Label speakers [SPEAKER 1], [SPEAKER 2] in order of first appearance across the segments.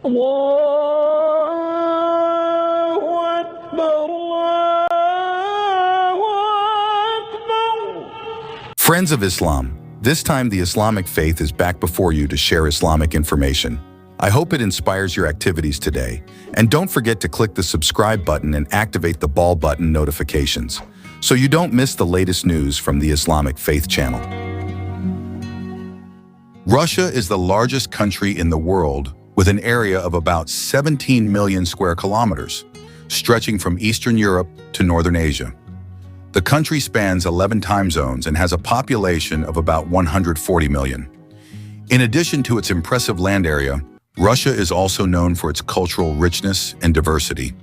[SPEAKER 1] Allahu Akbar, Allahu Akbar.
[SPEAKER 2] Friends of Islam, this time the Islamic faith is back before you to share Islamic information. I hope it inspires your activities today. And don't forget to click the subscribe button and activate the bell button notifications so you don't miss the latest news from the Islamic Faith channel. Russia is the largest country in the world with an area of about 17 million square kilometers, stretching from Eastern Europe to Northern Asia. The country spans 11 time zones and has a population of about 140 million. In addition to its impressive land area, Russia is also known for its cultural richness and diversity.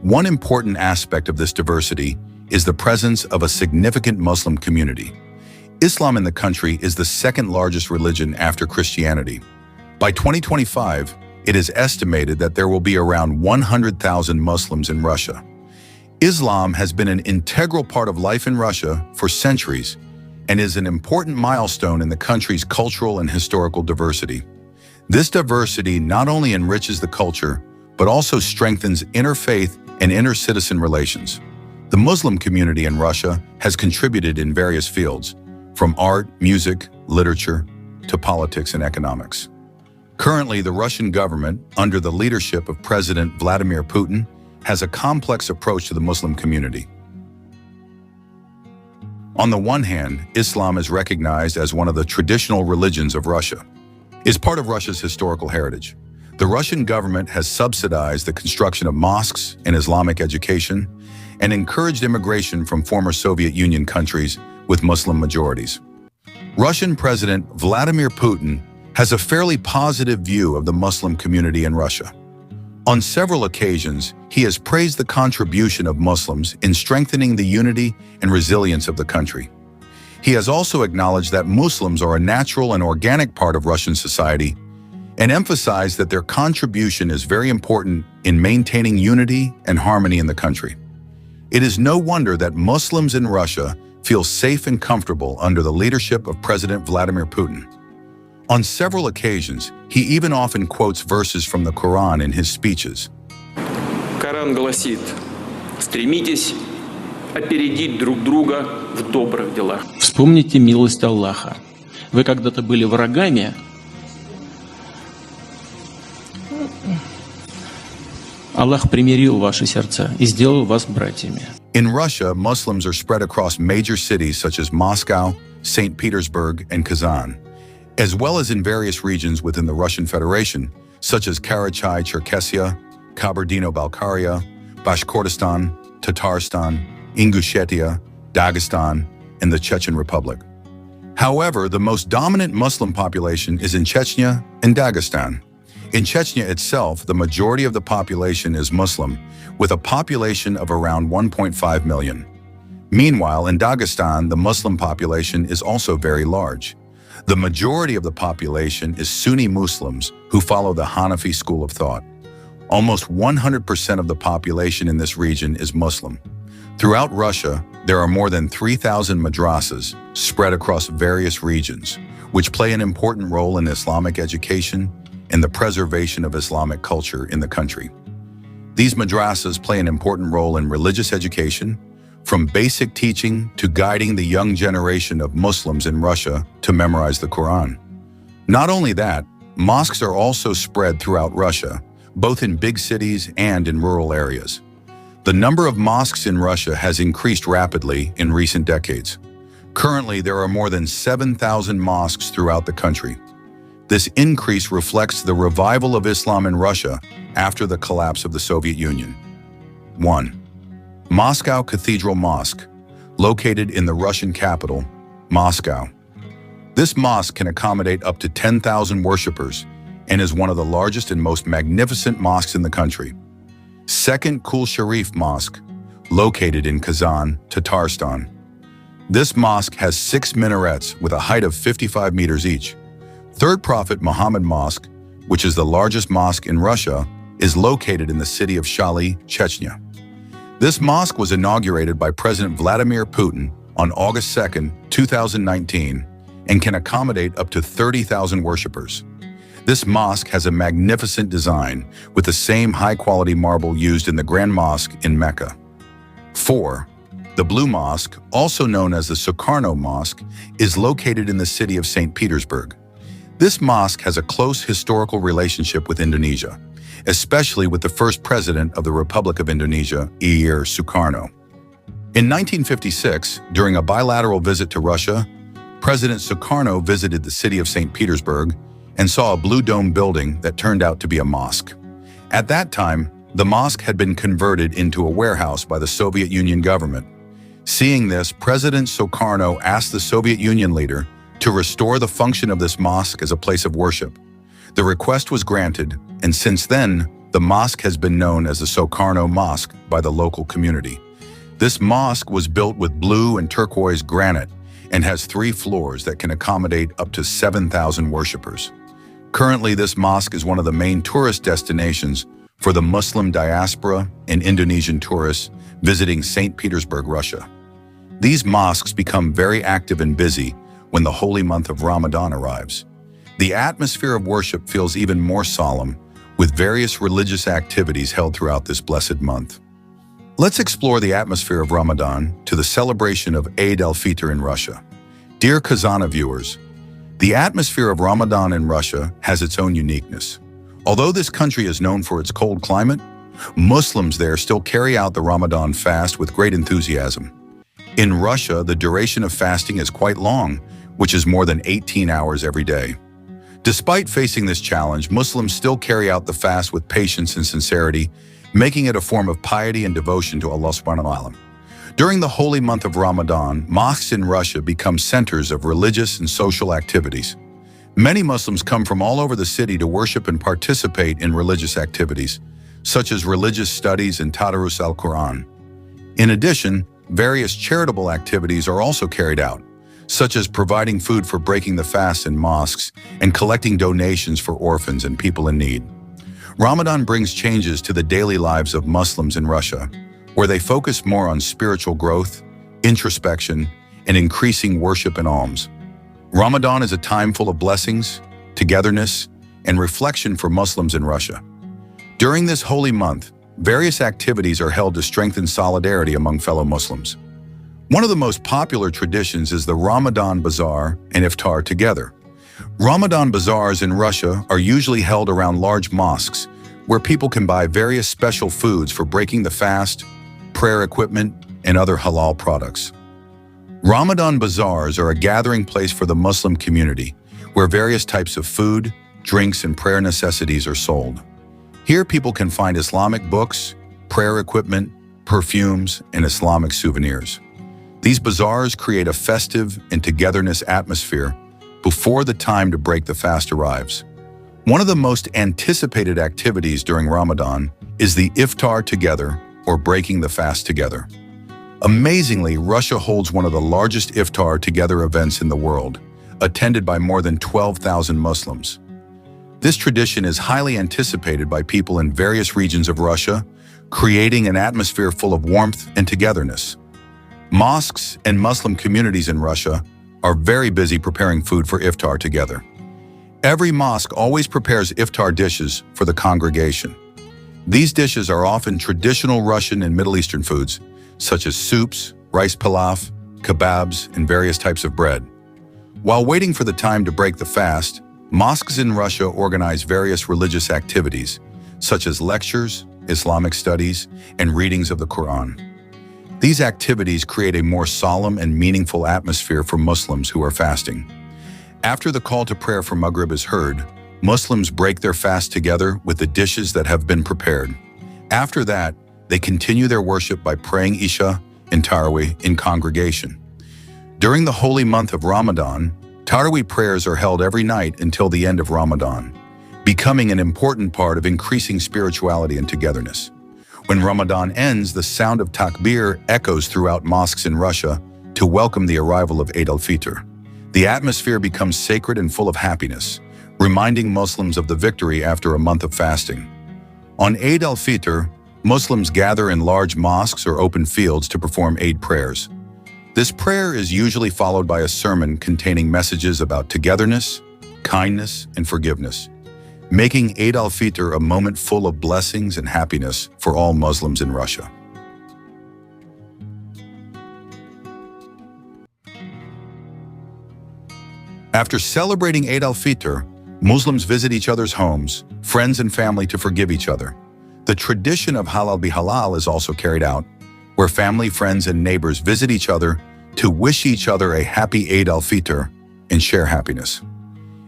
[SPEAKER 2] One important aspect of this diversity is the presence of a significant Muslim community. Islam in the country is the second largest religion after Christianity. By 2025, it is estimated that there will be around 100,000 Muslims in Russia. Islam has been an integral part of life in Russia for centuries and is an important milestone in the country's cultural and historical diversity. This diversity not only enriches the culture, but also strengthens interfaith and inter-citizen relations. The Muslim community in Russia has contributed in various fields, from art, music, literature, to politics and economics. Currently, the Russian government, under the leadership of President Vladimir Putin, has a complex approach to the Muslim community. On the one hand, Islam is recognized as one of the traditional religions of Russia. It is part of Russia's historical heritage. The Russian government has subsidized the construction of mosques and Islamic education and encouraged immigration from former Soviet Union countries with Muslim majorities. Russian President Vladimir Putin has a fairly positive view of the Muslim community in Russia. On several occasions, he has praised the contribution of Muslims in strengthening the unity and resilience of the country. He has also acknowledged that Muslims are a natural and organic part of Russian society and emphasized that their contribution is very important in maintaining unity and harmony in the country. It is no wonder that Muslims in Russia feel safe and comfortable under the leadership of President Vladimir Putin. On several occasions, he even often quotes verses from the Quran in his speeches.
[SPEAKER 3] Коран гласит: стремитесь опередить друг друга в добрых делах.
[SPEAKER 4] Вспомните милость Аллаха. Вы когда-то были врагами, Аллах примирил ваши сердца и сделал вас братьями.
[SPEAKER 2] In Russia, Muslims are spread across major cities such as Moscow, St. Petersburg, and Kazan, as well as in various regions within the Russian Federation, such as Karachay-Cherkessia, Kabardino-Balkaria, Bashkortostan, Tatarstan, Ingushetia, Dagestan, and the Chechen Republic. However, the most dominant Muslim population is in Chechnya and Dagestan. In Chechnya itself, the majority of the population is Muslim, with a population of around 1.5 million. Meanwhile, in Dagestan, the Muslim population is also very large. The majority of the population is Sunni Muslims who follow the Hanafi school of thought. Almost 100% of the population in this region is Muslim. Throughout Russia, there are more than 3,000 madrasas spread across various regions, which play an important role in Islamic education and the preservation of Islamic culture in the country. These madrasas play an important role in religious education, from basic teaching to guiding the young generation of Muslims in Russia to memorize the Quran. Not only that, mosques are also spread throughout Russia, both in big cities and in rural areas. The number of mosques in Russia has increased rapidly in recent decades. Currently, there are more than 7,000 mosques throughout the country. This increase reflects the revival of Islam in Russia after the collapse of the Soviet Union. 1. Moscow Cathedral Mosque, located in the Russian capital, Moscow. This mosque can accommodate up to 10,000 worshippers and is one of the largest and most magnificent mosques in the country. Second Kul Sharif Mosque, located in Kazan, Tatarstan. This mosque has 6 minarets with a height of 55 meters each. Third Prophet Muhammad Mosque, which is the largest mosque in Russia, is located in the city of Shali, Chechnya. This mosque was inaugurated by President Vladimir Putin on August 2, 2019, and can accommodate up to 30,000 worshippers. This mosque has a magnificent design with the same high-quality marble used in the Grand Mosque in Mecca. 4. The Blue Mosque, also known as the Sukarno Mosque, is located in the city of St. Petersburg. This mosque has a close historical relationship with Indonesia, especially with the first president of the Republic of Indonesia, Ir Sukarno. In 1956, during a bilateral visit to Russia, President Sukarno visited the city of St. Petersburg and saw a blue dome building that turned out to be a mosque. At that time, the mosque had been converted into a warehouse by the Soviet Union government. Seeing this, President Sukarno asked the Soviet Union leader to restore the function of this mosque as a place of worship. The request was granted, and since then, the mosque has been known as the Sukarno Mosque by the local community. This mosque was built with blue and turquoise granite and has 3 floors that can accommodate up to 7,000 worshippers. Currently, this mosque is one of the main tourist destinations for the Muslim diaspora and Indonesian tourists visiting St. Petersburg, Russia. These mosques become very active and busy when the holy month of Ramadan arrives. The atmosphere of worship feels even more solemn, with various religious activities held throughout this blessed month. Let's explore the atmosphere of Ramadan to the celebration of Eid al-Fitr in Russia. Dear Khazana viewers, the atmosphere of Ramadan in Russia has its own uniqueness. Although this country is known for its cold climate, Muslims there still carry out the Ramadan fast with great enthusiasm. In Russia, the duration of fasting is quite long, which is more than 18 hours every day. Despite facing this challenge, Muslims still carry out the fast with patience and sincerity, making it a form of piety and devotion to Allah subhanahu wa ta'ala. During the holy month of Ramadan, mosques in Russia become centers of religious and social activities. Many Muslims come from all over the city to worship and participate in religious activities, such as religious studies and Tadarus al-Quran. In addition, various charitable activities are also carried out, such as providing food for breaking the fast in mosques and collecting donations for orphans and people in need. Ramadan brings changes to the daily lives of Muslims in Russia, where they focus more on spiritual growth, introspection, and increasing worship and alms. Ramadan is a time full of blessings, togetherness, and reflection for Muslims in Russia. During this holy month, various activities are held to strengthen solidarity among fellow Muslims. One of the most popular traditions is the Ramadan Bazaar and Iftar together. Ramadan bazaars in Russia are usually held around large mosques, where people can buy various special foods for breaking the fast, prayer equipment, and other halal products. Ramadan bazaars are a gathering place for the Muslim community, where various types of food, drinks, and prayer necessities are sold. Here people can find Islamic books, prayer equipment, perfumes, and Islamic souvenirs. These bazaars create a festive and togetherness atmosphere before the time to break the fast arrives. One of the most anticipated activities during Ramadan is the Iftar together, or breaking the fast together. Amazingly, Russia holds one of the largest Iftar together events in the world, attended by more than 12,000 Muslims. This tradition is highly anticipated by people in various regions of Russia, creating an atmosphere full of warmth and togetherness. Mosques and Muslim communities in Russia are very busy preparing food for Iftar together. Every mosque always prepares Iftar dishes for the congregation. These dishes are often traditional Russian and Middle Eastern foods, such as soups, rice pilaf, kebabs, and various types of bread. While waiting for the time to break the fast, mosques in Russia organize various religious activities, such as lectures, Islamic studies, and readings of the Quran. These activities create a more solemn and meaningful atmosphere for Muslims who are fasting. After the call to prayer for Maghrib is heard, Muslims break their fast together with the dishes that have been prepared. After that, they continue their worship by praying Isha and Tarawih in congregation. During the holy month of Ramadan, Tarawih prayers are held every night until the end of Ramadan, becoming an important part of increasing spirituality and togetherness. When Ramadan ends, the sound of takbir echoes throughout mosques in Russia to welcome the arrival of Eid al-Fitr. The atmosphere becomes sacred and full of happiness, reminding Muslims of the victory after a month of fasting. On Eid al-Fitr, Muslims gather in large mosques or open fields to perform Eid prayers. This prayer is usually followed by a sermon containing messages about togetherness, kindness, and forgiveness. making Eid al-Fitr a moment full of blessings and happiness for all Muslims in Russia. After celebrating Eid al-Fitr, Muslims visit each other's homes, friends and family to forgive each other. The tradition of halal bihalal is also carried out, where family, friends, and neighbors visit each other to wish each other a happy Eid al-Fitr and share happiness.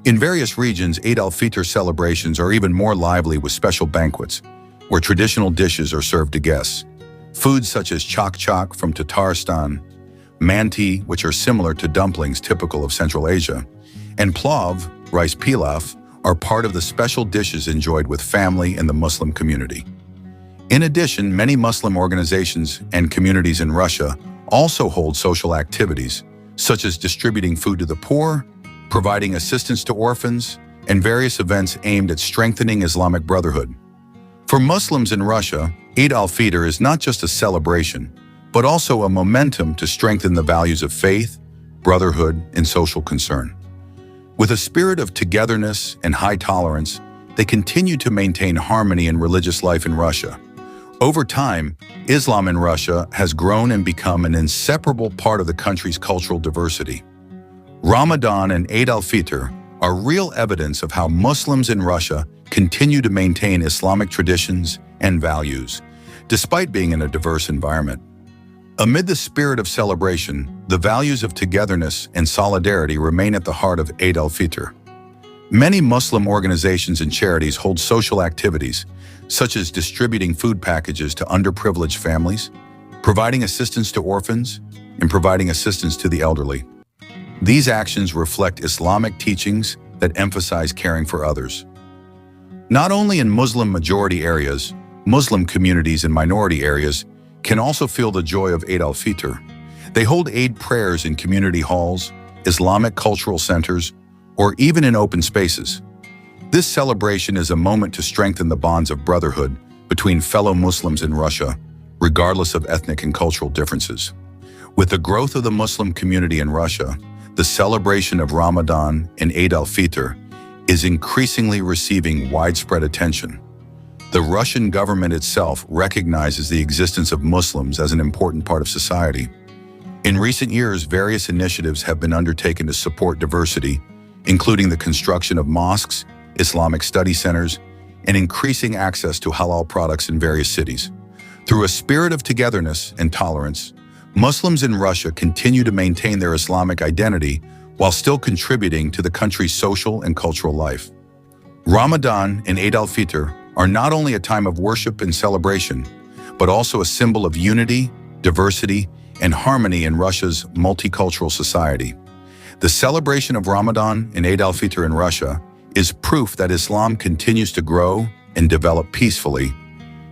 [SPEAKER 2] In various regions, Eid al-Fitr celebrations are even more lively with special banquets, where traditional dishes are served to guests. Foods such as chak-chak from Tatarstan, manti, which are similar to dumplings typical of Central Asia, and plav, rice pilaf, are part of the special dishes enjoyed with family and the Muslim community. In addition, many Muslim organizations and communities in Russia also hold social activities, such as distributing food to the poor, providing assistance to orphans, and various events aimed at strengthening Islamic brotherhood. For Muslims in Russia, Eid al-Fitr is not just a celebration, but also a momentum to strengthen the values of faith, brotherhood, and social concern. With a spirit of togetherness and high tolerance, they continue to maintain harmony in religious life in Russia. Over time, Islam in Russia has grown and become an inseparable part of the country's cultural diversity. Ramadan and Eid al-Fitr are real evidence of how Muslims in Russia continue to maintain Islamic traditions and values, despite being in a diverse environment. Amid the spirit of celebration, the values of togetherness and solidarity remain at the heart of Eid al-Fitr. Many Muslim organizations and charities hold social activities, such as distributing food packages to underprivileged families, providing assistance to orphans, and providing assistance to the elderly. These actions reflect Islamic teachings that emphasize caring for others. Not only in Muslim-majority areas, Muslim communities in minority areas can also feel the joy of Eid al-Fitr. They hold Eid prayers in community halls, Islamic cultural centers, or even in open spaces. This celebration is a moment to strengthen the bonds of brotherhood between fellow Muslims in Russia, regardless of ethnic and cultural differences. With the growth of the Muslim community in Russia, the celebration of Ramadan and Eid al-Fitr is increasingly receiving widespread attention. The Russian government itself recognizes the existence of Muslims as an important part of society. In recent years, various initiatives have been undertaken to support diversity, including the construction of mosques, Islamic study centers, and increasing access to halal products in various cities. Through a spirit of togetherness and tolerance, Muslims in Russia continue to maintain their Islamic identity while still contributing to the country's social and cultural life. Ramadan and Eid al-Fitr are not only a time of worship and celebration, but also a symbol of unity, diversity, and harmony in Russia's multicultural society. The celebration of Ramadan and Eid al-Fitr in Russia is proof that Islam continues to grow and develop peacefully,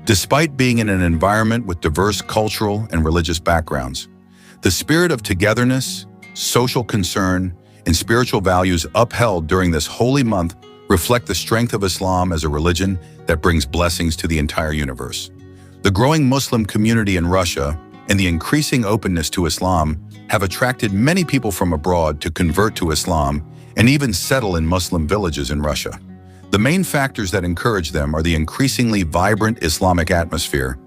[SPEAKER 2] despite being in an environment with diverse cultural and religious backgrounds. The spirit of togetherness, social concern, and spiritual values upheld during this holy month reflect the strength of Islam as a religion that brings blessings to the entire universe. The growing Muslim community in Russia and the increasing openness to Islam have attracted many people from abroad to convert to Islam and even settle in Muslim villages in Russia. The main factors that encourage them are the increasingly vibrant Islamic atmosphere,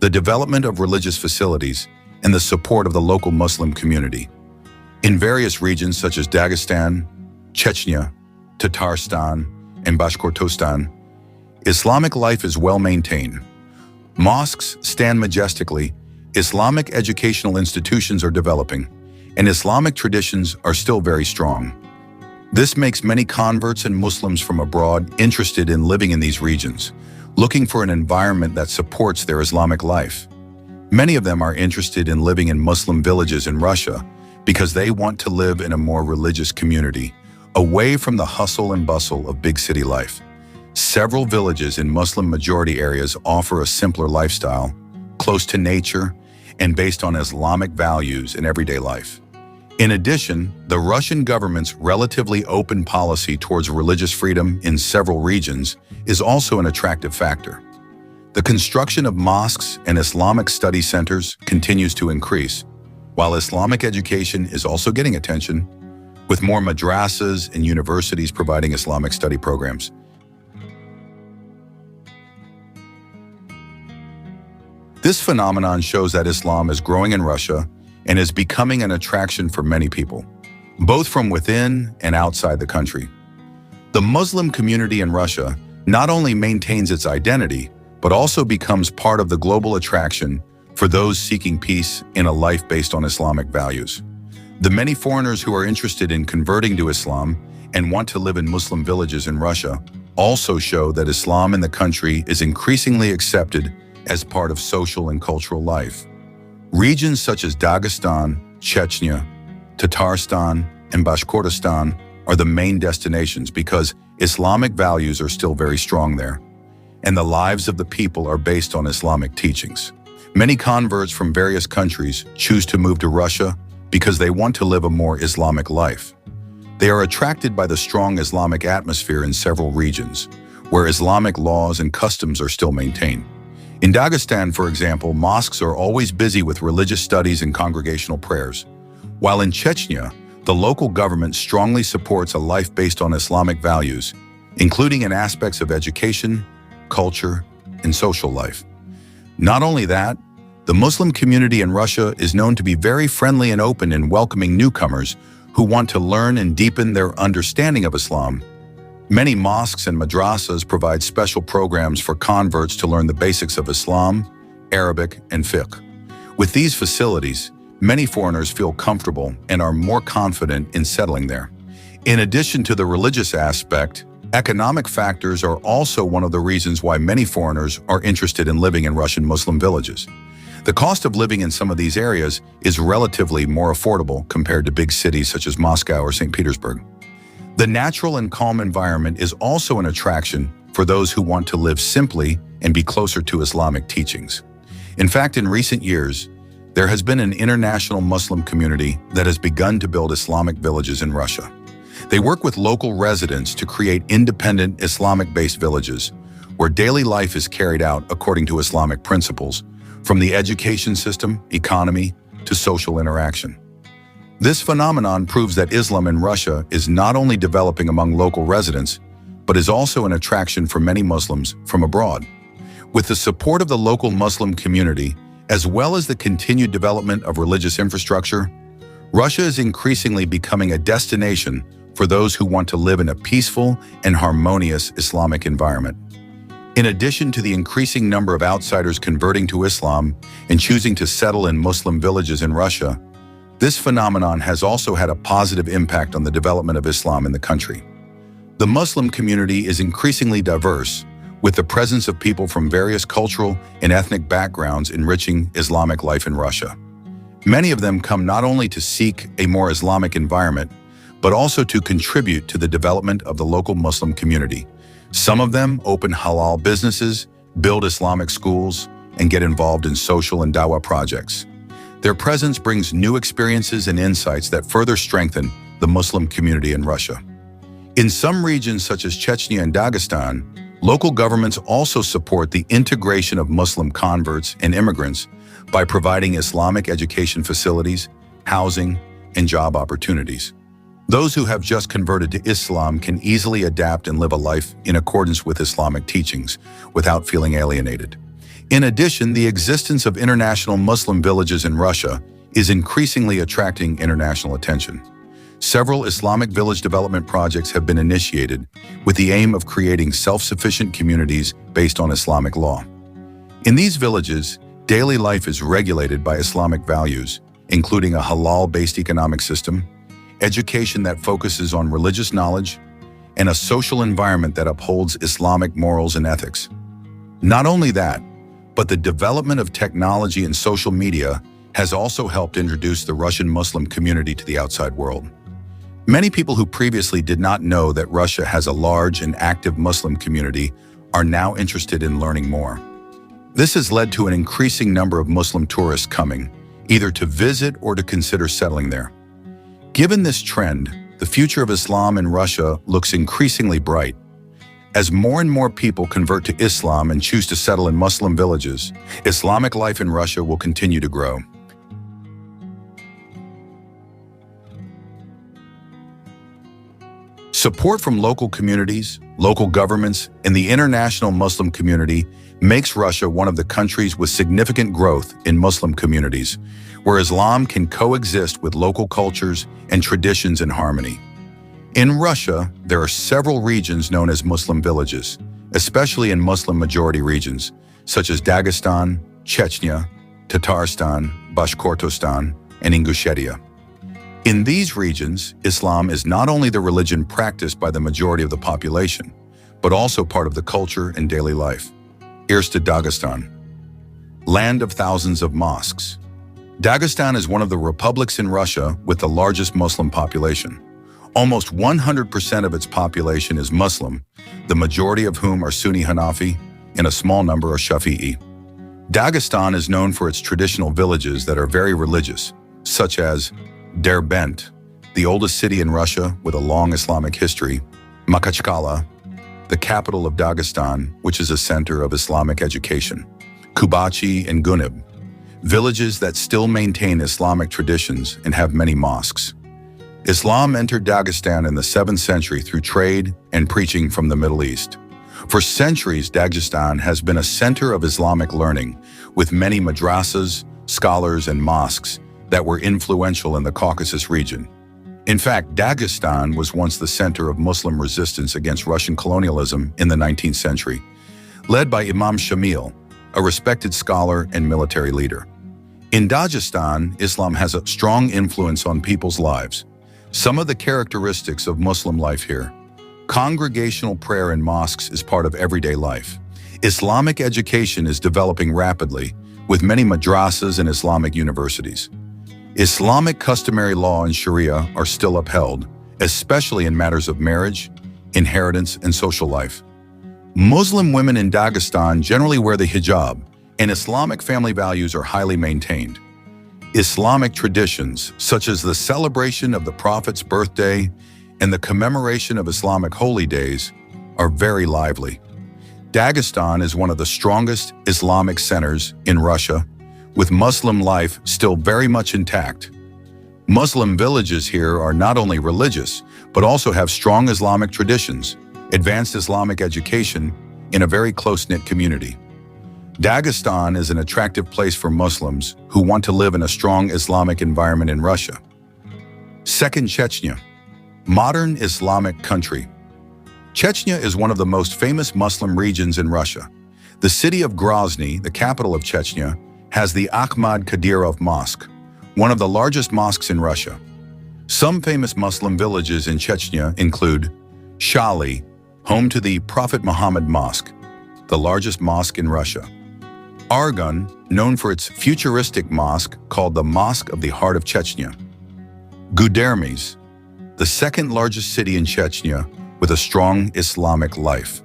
[SPEAKER 2] the development of religious facilities, and the support of the local Muslim community. In various regions such as Dagestan, Chechnya, Tatarstan, and Bashkortostan, Islamic life is well maintained. Mosques stand majestically, Islamic educational institutions are developing, and Islamic traditions are still very strong. This makes many converts and Muslims from abroad interested in living in these regions, looking for an environment that supports their Islamic life. Many of them are interested in living in Muslim villages in Russia because they want to live in a more religious community, away from the hustle and bustle of big city life. Several villages in Muslim-majority areas offer a simpler lifestyle, close to nature, and based on Islamic values in everyday life. In addition, the Russian government's relatively open policy towards religious freedom in several regions is also an attractive factor. The construction of mosques and Islamic study centers continues to increase, while Islamic education is also getting attention, with more madrasas and universities providing Islamic study programs. This phenomenon shows that Islam is growing in Russia and is becoming an attraction for many people, both from within and outside the country. The Muslim community in Russia not only maintains its identity, but also becomes part of the global attraction for those seeking peace in a life based on Islamic values. The many foreigners who are interested in converting to Islam and want to live in Muslim villages in Russia also show that Islam in the country is increasingly accepted as part of social and cultural life. Regions such as Dagestan, Chechnya, Tatarstan, and Bashkortostan are the main destinations because Islamic values are still very strong there, and the lives of the people are based on Islamic teachings. Many converts from various countries choose to move to Russia because they want to live a more Islamic life. They are attracted by the strong Islamic atmosphere in several regions, where Islamic laws and customs are still maintained. In Dagestan, for example, mosques are always busy with religious studies and congregational prayers, while in Chechnya, the local government strongly supports a life based on Islamic values, including in aspects of education, culture, and social life. Not only that, the Muslim community in Russia is known to be very friendly and open in welcoming newcomers who want to learn and deepen their understanding of Islam. Many mosques and madrasas provide special programs for converts to learn the basics of Islam, Arabic, and fiqh. With these facilities, many foreigners feel comfortable and are more confident in settling there. In addition to the religious aspect, economic factors are also one of the reasons why many foreigners are interested in living in Russian Muslim villages. The cost of living in some of these areas is relatively more affordable compared to big cities such as Moscow or St. Petersburg. The natural and calm environment is also an attraction for those who want to live simply and be closer to Islamic teachings. In fact, in recent years, there has been an international Muslim community that has begun to build Islamic villages in Russia. They work with local residents to create independent Islamic-based villages where daily life is carried out according to Islamic principles, from the education system, economy, to social interaction. This phenomenon proves that Islam in Russia is not only developing among local residents, but is also an attraction for many Muslims from abroad. With the support of the local Muslim community, as well as the continued development of religious infrastructure, Russia is increasingly becoming a destination for those who want to live in a peaceful and harmonious Islamic environment. In addition to the increasing number of outsiders converting to Islam and choosing to settle in Muslim villages in Russia, this phenomenon has also had a positive impact on the development of Islam in the country. The Muslim community is increasingly diverse, with the presence of people from various cultural and ethnic backgrounds enriching Islamic life in Russia. Many of them come not only to seek a more Islamic environment, but also to contribute to the development of the local Muslim community. Some of them open halal businesses, build Islamic schools, and get involved in social and dawah projects. Their presence brings new experiences and insights that further strengthen the Muslim community in Russia. In some regions such as Chechnya and Dagestan, local governments also support the integration of Muslim converts and immigrants by providing Islamic education facilities, housing, and job opportunities. Those who have just converted to Islam can easily adapt and live a life in accordance with Islamic teachings without feeling alienated. In addition, the existence of international Muslim villages in Russia is increasingly attracting international attention. Several Islamic village development projects have been initiated with the aim of creating self-sufficient communities based on Islamic law. In these villages, daily life is regulated by Islamic values, including a halal-based economic system, education that focuses on religious knowledge, and a social environment that upholds Islamic morals and ethics. Not only that, but the development of technology and social media has also helped introduce the Russian Muslim community to the outside world. Many people who previously did not know that Russia has a large and active Muslim community are now interested in learning more. This has led to an increasing number of Muslim tourists coming, either to visit or to consider settling there. Given this trend, the future of Islam in Russia looks increasingly bright. As more and more people convert to Islam and choose to settle in Muslim villages, Islamic life in Russia will continue to grow. Support from local communities, local governments, and the international Muslim community makes Russia one of the countries with significant growth in Muslim communities, where Islam can coexist with local cultures and traditions in harmony. In Russia, there are several regions known as Muslim villages, especially in Muslim-majority regions, such as Dagestan, Chechnya, Tatarstan, Bashkortostan, and Ingushetia. In these regions, Islam is not only the religion practiced by the majority of the population, but also part of the culture and daily life. Here's to Dagestan, land of thousands of mosques. Dagestan is one of the republics in Russia with the largest Muslim population. Almost 100% of its population is Muslim, the majority of whom are Sunni Hanafi, and a small number are Shafi'i. Dagestan is known for its traditional villages that are very religious, such as Derbent, the oldest city in Russia with a long Islamic history, Makhachkala, the capital of Dagestan, which is a center of Islamic education, Kubachi and Gunib, villages that still maintain Islamic traditions and have many mosques. Islam entered Dagestan in the 7th century through trade and preaching from the Middle East. For centuries, Dagestan has been a center of Islamic learning, with many madrasas, scholars, and mosques that were influential in the Caucasus region. In fact, Dagestan was once the center of Muslim resistance against Russian colonialism in the 19th century, led by Imam Shamil, a respected scholar and military leader. In Dagestan, Islam has a strong influence on people's lives. Some of the characteristics of Muslim life here: congregational prayer in mosques is part of everyday life. Islamic education is developing rapidly, with many madrasas and Islamic universities. Islamic customary law and Sharia are still upheld, especially in matters of marriage, inheritance, and social life. Muslim women in Dagestan generally wear the hijab, and Islamic family values are highly maintained. Islamic traditions, such as the celebration of the Prophet's birthday and the commemoration of Islamic holy days, are very lively. Dagestan is one of the strongest Islamic centers in Russia, with Muslim life still very much intact. Muslim villages here are not only religious, but also have strong Islamic traditions, advanced Islamic education, in a very close-knit community. Dagestan is an attractive place for Muslims who want to live in a strong Islamic environment in Russia. Second, Chechnya, modern Islamic country. Chechnya is one of the most famous Muslim regions in Russia. The city of Grozny, the capital of Chechnya, has the Ahmad Kadyrov Mosque, one of the largest mosques in Russia. Some famous Muslim villages in Chechnya include Shali, home to the Prophet Muhammad Mosque, the largest mosque in Russia; Argun, known for its futuristic mosque called the Mosque of the Heart of Chechnya; Gudermes, the second largest city in Chechnya with a strong Islamic life.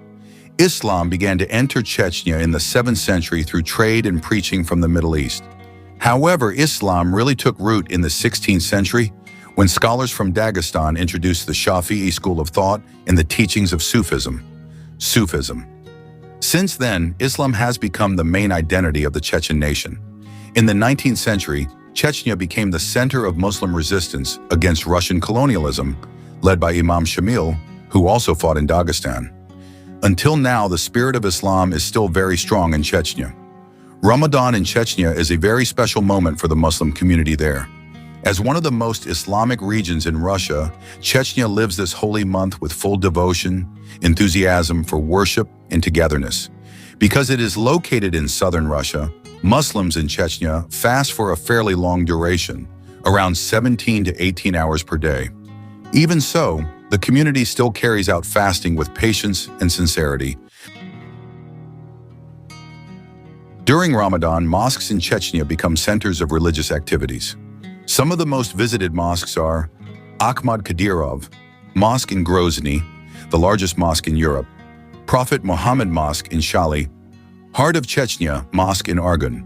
[SPEAKER 2] Islam began to enter Chechnya in the 7th century through trade and preaching from the Middle East. However, Islam really took root in the 16th century when scholars from Dagestan introduced the Shafi'i school of thought and the teachings of Sufism. Since then, Islam has become the main identity of the Chechen nation. In the 19th century, Chechnya became the center of Muslim resistance against Russian colonialism, led by Imam Shamil, who also fought in Dagestan. Until now, the spirit of Islam is still very strong in Chechnya. Ramadan in Chechnya is a very special moment for the Muslim community there. As one of the most Islamic regions in Russia, Chechnya lives this holy month with full devotion, enthusiasm for worship, and togetherness. Because it is located in southern Russia, Muslims in Chechnya fast for a fairly long duration, around 17 to 18 hours per day. Even so, the community still carries out fasting with patience and sincerity. During Ramadan, mosques in Chechnya become centers of religious activities. Some of the most visited mosques are Ahmad Kadyrov Mosque in Grozny, the largest mosque in Europe; Prophet Muhammad Mosque in Shali; Heart of Chechnya Mosque in Argun.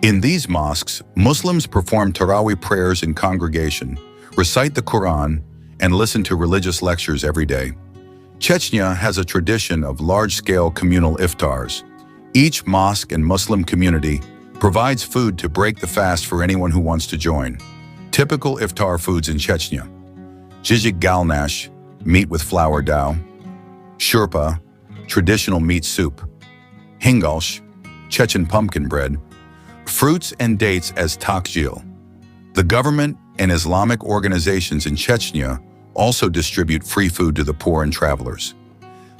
[SPEAKER 2] In these mosques, Muslims perform Tarawih prayers in congregation, recite the Quran, and listen to religious lectures every day. Chechnya has a tradition of large-scale communal iftars. Each mosque and Muslim community provides food to break the fast for anyone who wants to join. Typical iftar foods in Chechnya: jijik galnash, meat with flour dough, shurpa, traditional meat soup, hingalsh, Chechen pumpkin bread, fruits and dates as takjil. The government and Islamic organizations in Chechnya also distribute free food to the poor and travelers.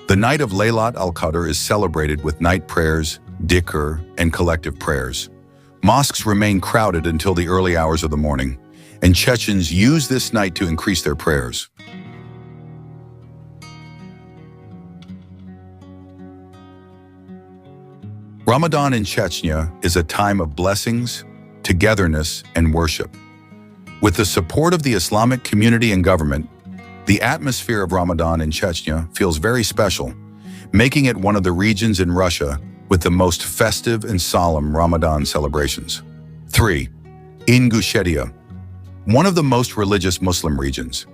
[SPEAKER 2] The night of Laylat al-Qadr is celebrated with night prayers, dhikr, and collective prayers. Mosques remain crowded until the early hours of the morning, and Chechens use this night to increase their prayers. Ramadan in Chechnya is a time of blessings, togetherness, and worship. With the support of the Islamic community and government, the atmosphere of Ramadan in Chechnya feels very special, making it one of the regions in Russia with the most festive and solemn Ramadan celebrations. 3. Ingushetia, one of the most religious Muslim regions.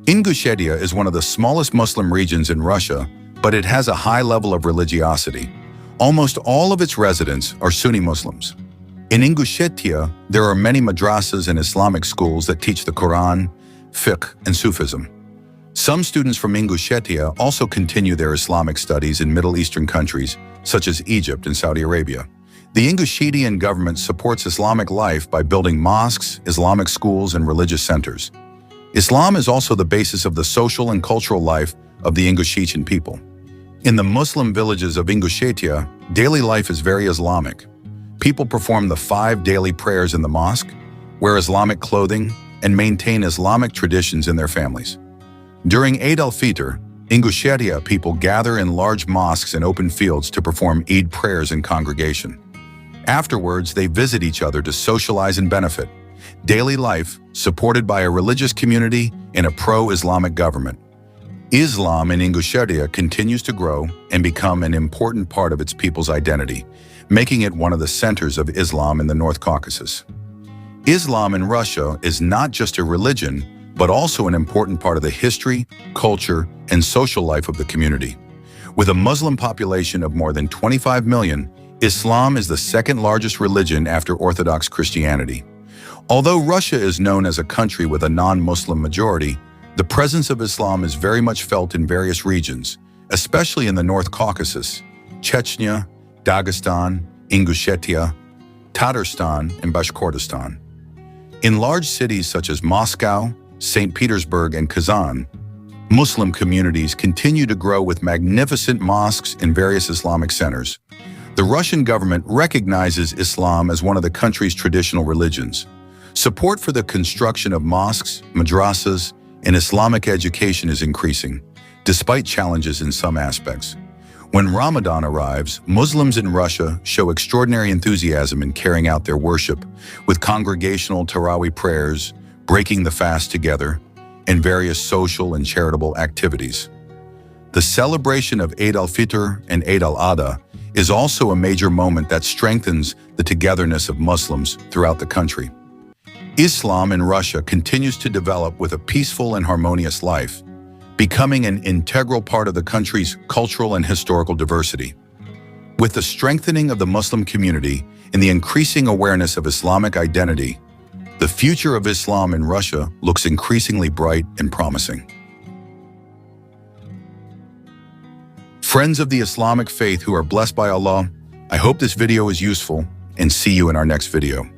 [SPEAKER 2] Ingushetia is one of the smallest Muslim regions in Russia, but it has a high level of religiosity. Almost all of its residents are Sunni Muslims. In Ingushetia, there are many madrasas and Islamic schools that teach the Quran, fiqh, and Sufism. Some students from Ingushetia also continue their Islamic studies in Middle Eastern countries, such as Egypt and Saudi Arabia. The Ingushetian government supports Islamic life by building mosques, Islamic schools, and religious centers. Islam is also the basis of the social and cultural life of the Ingushetian people. In the Muslim villages of Ingushetia, daily life is very Islamic. People perform the 5 daily prayers in the mosque, wear Islamic clothing, and maintain Islamic traditions in their families. During Eid al-Fitr, Ingushetia people gather in large mosques and open fields to perform Eid prayers in congregation. Afterwards, they visit each other to socialize and benefit. Daily life, supported by a religious community and a pro-Islamic government. Islam in Ingushetia continues to grow and become an important part of its people's identity, making it one of the centers of Islam in the North Caucasus. Islam in Russia is not just a religion, but also an important part of the history, culture, and social life of the community. With a Muslim population of more than 25 million, Islam is the second largest religion after Orthodox Christianity. Although Russia is known as a country with a non-Muslim majority, the presence of Islam is very much felt in various regions, especially in the North Caucasus, Chechnya, Dagestan, Ingushetia, Tatarstan, and Bashkortostan. In large cities such as Moscow, St. Petersburg, and Kazan, Muslim communities continue to grow with magnificent mosques and various Islamic centers. The Russian government recognizes Islam as one of the country's traditional religions. Support for the construction of mosques, madrasas, and Islamic education is increasing, despite challenges in some aspects. When Ramadan arrives, Muslims in Russia show extraordinary enthusiasm in carrying out their worship, with congregational Tarawih prayers, breaking the fast together, and various social and charitable activities. The celebration of Eid al-Fitr and Eid al-Adha is also a major moment that strengthens the togetherness of Muslims throughout the country. Islam in Russia continues to develop with a peaceful and harmonious life, becoming an integral part of the country's cultural and historical diversity. With the strengthening of the Muslim community and the increasing awareness of Islamic identity, the future of Islam in Russia looks increasingly bright and promising. Friends of the Islamic faith who are blessed by Allah, I hope this video is useful and see you in our next video.